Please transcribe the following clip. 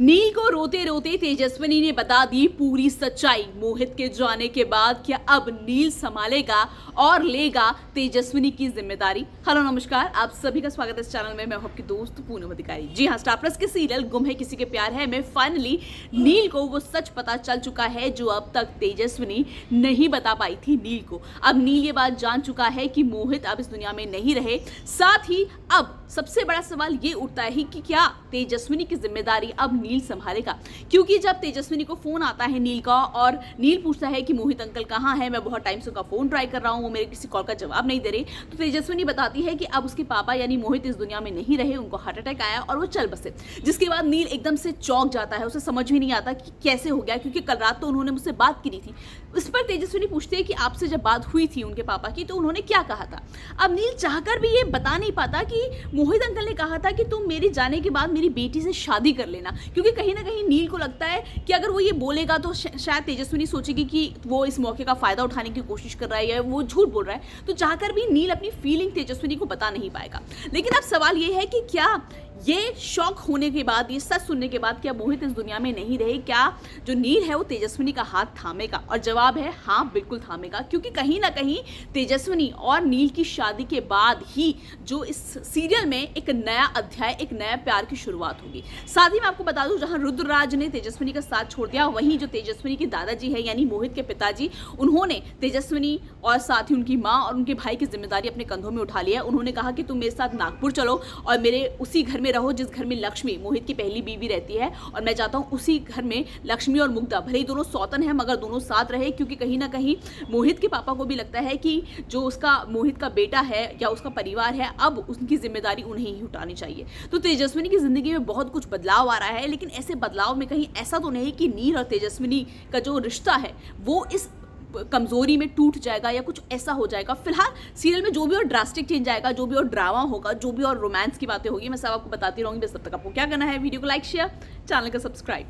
नील को रोते रोते तेजस्विनी ने बता दी पूरी सच्चाई। मोहित के जाने के बाद क्या अब नील संभालेगा और लेगा तेजस्विनी की जिम्मेदारी। हेलो नमस्कार, आप सभी का स्वागत है इस चैनल में। मैं हूं आपकी दोस्त पूनम अधिकारी। जी हां, स्टार प्लस के सीरियल गुम है किसी के प्यार है में फाइनली नील को वो सच पता चल चुका है जो अब तक तेजस्विनी नहीं बता पाई थी नील को। अब नील ये बात जान चुका है कि मोहित अब इस दुनिया में नहीं रहे। साथ ही अब सबसे बड़ा सवाल ये उठता है कि क्या तेजस्विनी की जिम्मेदारी अब नील संभालेगा। क्योंकि जब तेजस्विनी को फोन आता है नील का और नील पूछता है कि मोहित अंकल कहाँ है, मैं बहुत टाइम से उनका फोन ट्राई कर रहा हूँ, वो मेरे किसी कॉल का जवाब नहीं दे रहे, तो तेजस्विनी बताती है कि अब उसके पापा यानी मोहित इस दुनिया में नहीं रहे, उनको हार्ट अटैक आया और वो चल बसे। जिसके बाद नील एकदम से चौंक जाता है, उसे समझ भी नहीं आता कि कैसे हो गया, क्योंकि कल रात तो उन्होंने मुझसे बात की थी। इस पर तेजस्विनी पूछती है कि आपसे जब बात हुई थी उनके पापा की तो उन्होंने क्या कहा था। अब नील चाहकर भी ये बता नहीं पाता कि मोहित अंकल ने कहा था कि तुम मेरे जाने के बाद मेरी बेटी से शादी कर लेना, क्योंकि कहीं ना कहीं नील को लगता है कि अगर वो ये बोलेगा तो शायद तेजस्विनी सोचेगी कि वो इस मौके का फायदा उठाने की कोशिश कर रहा है या वो झूठ बोल रहा है। तो चाहकर भी नील अपनी फीलिंग तेजस्विनी को बता नहीं पाएगा। लेकिन अब सवाल ये है कि क्या ये शॉक होने के बाद, ये सच सुनने के बाद, क्या मोहित इस दुनिया में नहीं रहे, क्या जो नील है वो तेजस्विनी का हाथ थामेगा? और जवाब है हाँ, बिल्कुल थामेगा, क्योंकि कहीं ना कहीं तेजस्विनी और नील की शादी के बाद ही जो इस सीरियल में एक नया अध्याय, एक नया प्यार की शुरुआत होगी। साथ ही मैं आपको बता दूं, जहां रुद्रराज ने तेजस्विनी का साथ छोड़ दिया, वहीं जो तेजस्विनी के दादाजी है यानी मोहित के पिताजी, उन्होंने तेजस्विनी और साथ ही उनकी माँ और उनके भाई की जिम्मेदारी अपने कंधों में उठा लिया। उन्होंने कहा कि तुम मेरे साथ नागपुर चलो और मेरे उसी घर में रहो जिस घर में लक्ष्मी, मोहित की पहली बीवी, रहती है, और मैं चाहता हूँ उसी घर में लक्ष्मी और मुग्धा, भले ही दोनों सौतन है मगर दोनों साथ रहे, क्योंकि कहीं ना कहीं मोहित के पापा को भी लगता है कि जो उसका मोहित का बेटा है या उसका परिवार है, अब उनकी जिम्मेदारी उन्हें ही उठानी चाहिए। तो तेजस्विनी की जिंदगी में बहुत कुछ बदलाव आ रहा है, लेकिन ऐसे बदलाव में कहीं ऐसा तो नहीं कि नील और तेजस्विनी का जो रिश्ता है वो इस कमजोरी में टूट जाएगा या कुछ ऐसा हो जाएगा। फिलहाल सीरियल में जो भी और ड्रास्टिक चेंज आएगा, जो भी और ड्रामा होगा, जो भी और रोमांस की बातें होगी, मैं सब आपको बताती रहूंगी। बस तब तक आपको क्या करना है, वीडियो को लाइक, शेयर, चैनल को सब्सक्राइब।